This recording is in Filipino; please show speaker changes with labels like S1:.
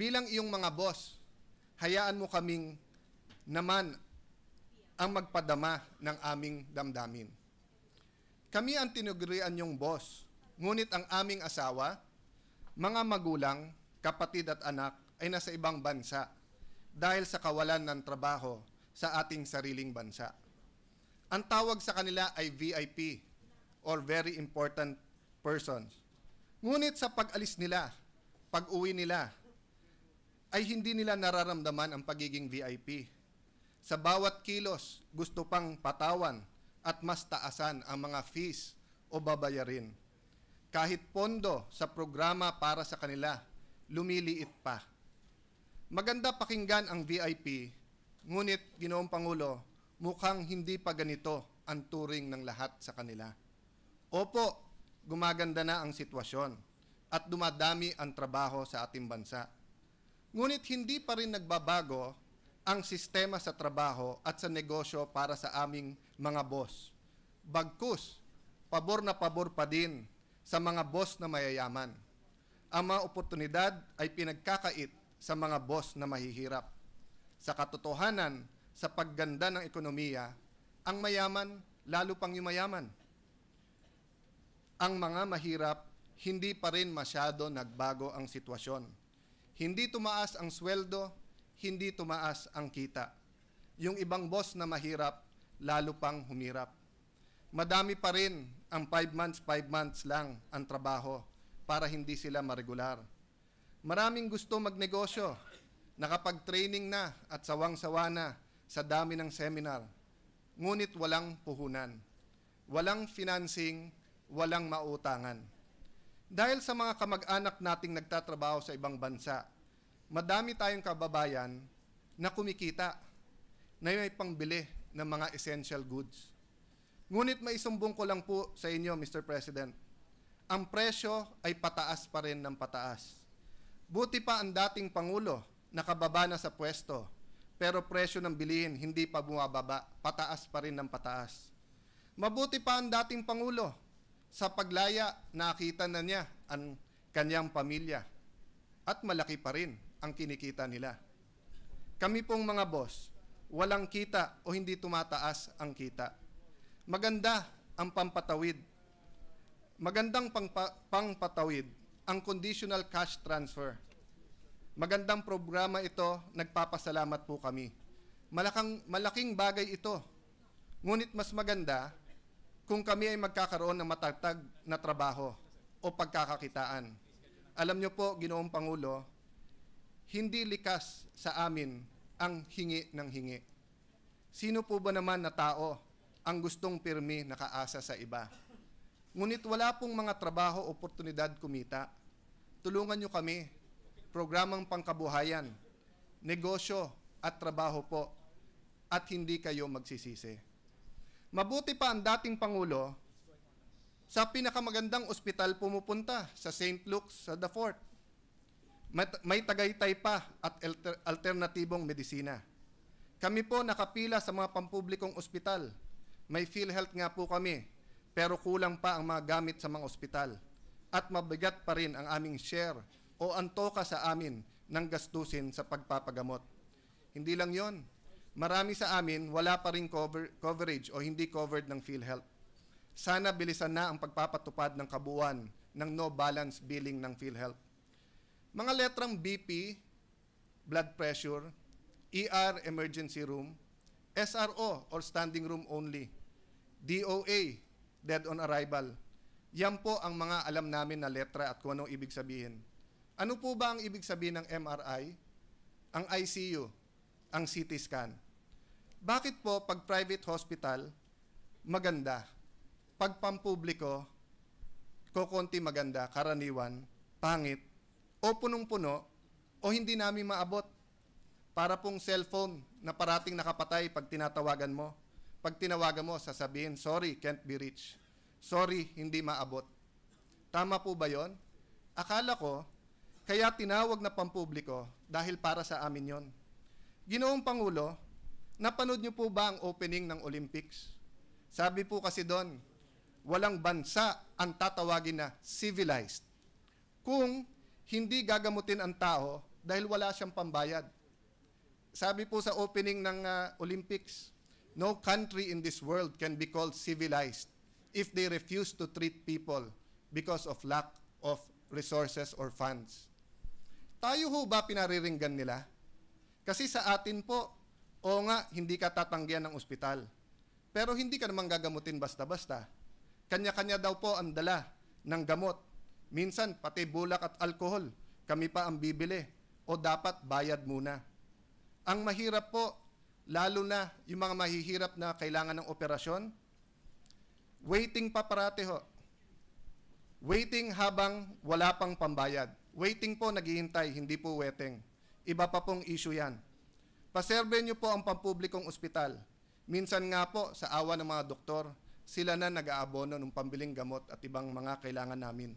S1: bilang iyong mga boss, hayaan mo kaming naman ang magpadama ng aming damdamin. Kami ang tinugurian niyong boss, ngunit ang aming asawa, mga magulang, kapatid at anak ay nasa ibang bansa dahil sa kawalan ng trabaho sa ating sariling bansa. Ang tawag sa kanila ay VIP or Very Important Persons. Ngunit sa pag-alis nila, pag-uwi nila, ay hindi nila nararamdaman ang pagiging VIP. Sa bawat kilos, gusto pang patawan at mas taasan ang mga fees o babayarin. Kahit pondo sa programa para sa kanila, lumiliit pa. Maganda pakinggan ang VIP, ngunit Ginoong Pangulo, mukhang hindi pa ganito ang turing ng lahat sa kanila. Opo, gumaganda na ang sitwasyon at dumadami ang trabaho sa ating bansa. Ngunit hindi pa rin nagbabago ang sistema sa trabaho at sa negosyo para sa aming mga boss. Bagkus, pabor na pabor pa din sa mga boss na mayayaman. Ang mga oportunidad ay pinagkakait sa mga boss na mahihirap. Sa katotohanan, sa pagganda ng ekonomiya, ang mayaman lalo pang yumayaman. Ang mga mahirap, hindi pa rin masyado nagbago ang sitwasyon. Hindi tumaas ang sweldo, hindi tumaas ang kita. Yung ibang boss na mahirap, lalo pang humirap. Madami pa rin ang 5 months lang ang trabaho para hindi sila maregular. Maraming gusto magnegosyo, nakapag-training na at sawang-sawa na sa dami ng seminar. Ngunit walang puhunan, walang financing, walang mautangan. Dahil sa mga kamag-anak nating nagtatrabaho sa ibang bansa, madami tayong kababayan na kumikita, na may pangbili ng mga essential goods. Ngunit maisumbong ko lang po sa inyo, Mr. President, ang presyo ay pataas pa rin ng pataas. Buti pa ang dating Pangulo nakababa na sa pwesto, pero presyo ng bilihin hindi pa bumababa, pataas pa rin ng pataas. Mabuti pa ang dating Pangulo, sa paglaya, nakita na niya ang kanyang pamilya at malaki pa rin ang kinikita nila. Kami pong mga boss, walang kita o hindi tumataas ang kita. Maganda ang pampatawid. Magandang pangpatawid ang conditional cash transfer. Magandang programa ito, nagpapasalamat po kami. Malaking bagay ito. Ngunit mas maganda kung kami ay magkakaroon ng matatag na trabaho o pagkakakitaan. Alam niyo po, Ginoong Pangulo, hindi likas sa amin ang hingi ng hingi. Sino po ba naman na tao ang gustong pirmi nakaasa sa iba? Ngunit wala pong mga trabaho, oportunidad kumita. Tulungan niyo kami, programang pangkabuhayan, negosyo at trabaho po, at hindi kayo magsisisi. Mabuti pa ang dating Pangulo, sa pinakamagandang ospital pumupunta, sa St. Luke's, sa The Fort. May Tagaytay pa at alternatibong medisina. Kami po nakapila sa mga pampublikong ospital. May PhilHealth nga po kami, pero kulang pa ang mga gamit sa mga ospital. At mabigat pa rin ang aming share o antoka sa amin ng gastusin sa pagpapagamot. Hindi lang yon. Marami sa amin wala pa rin coverage o hindi covered ng PhilHealth. Sana bilisan na ang pagpapatupad ng kabuuan ng no balance billing ng PhilHealth. Mga letrang BP, blood pressure, ER emergency room, SRO or standing room only, DOA, dead on arrival. Yan po ang mga alam namin na letra at kung anong ibig sabihin. Ano po ba ang ibig sabihin ng MRI? Ang ICU, ang CT scan. Bakit po pag private hospital, maganda? Pag pampubliko, kokonti maganda, karaniwan, pangit, o punong-puno, o hindi namin maabot. Para pong cellphone na parating nakapatay pag tinatawagan mo. Pag tinawagan mo, sasabihin, sorry, can't be reached. Sorry, hindi maabot. Tama po ba yon? Akala ko, kaya tinawag na pampubliko dahil para sa amin yon. Ginoong Pangulo, napanood niyo po ba ang opening ng Olympics? Sabi po kasi doon, walang bansa ang tatawagin na civilized kung hindi gagamutin ang tao dahil wala siyang pambayad. Sabi po sa opening ng Olympics, no country in this world can be called civilized if they refuse to treat people because of lack of resources or funds. Tayo ho ba pinariringgan nila? Kasi sa atin po, o nga, hindi ka tatanggihan ng ospital. Pero hindi ka naman gagamutin basta-basta. Kanya-kanya daw po ang dala ng gamot. Minsan, pati bulak at alkohol, kami pa ang bibili. O dapat bayad muna. Ang mahirap po, lalo na yung mga mahihirap na kailangan ng operasyon, waiting pa parate ho. Waiting habang wala pang pambayad. Waiting po, naghihintay, hindi po waiting. Iba pa pong issue yan. Paserve niyo po ang pampublikong ospital. Minsan nga po, sa awa ng mga doktor, sila na nag-aabono ng pambiling gamot at ibang mga kailangan namin.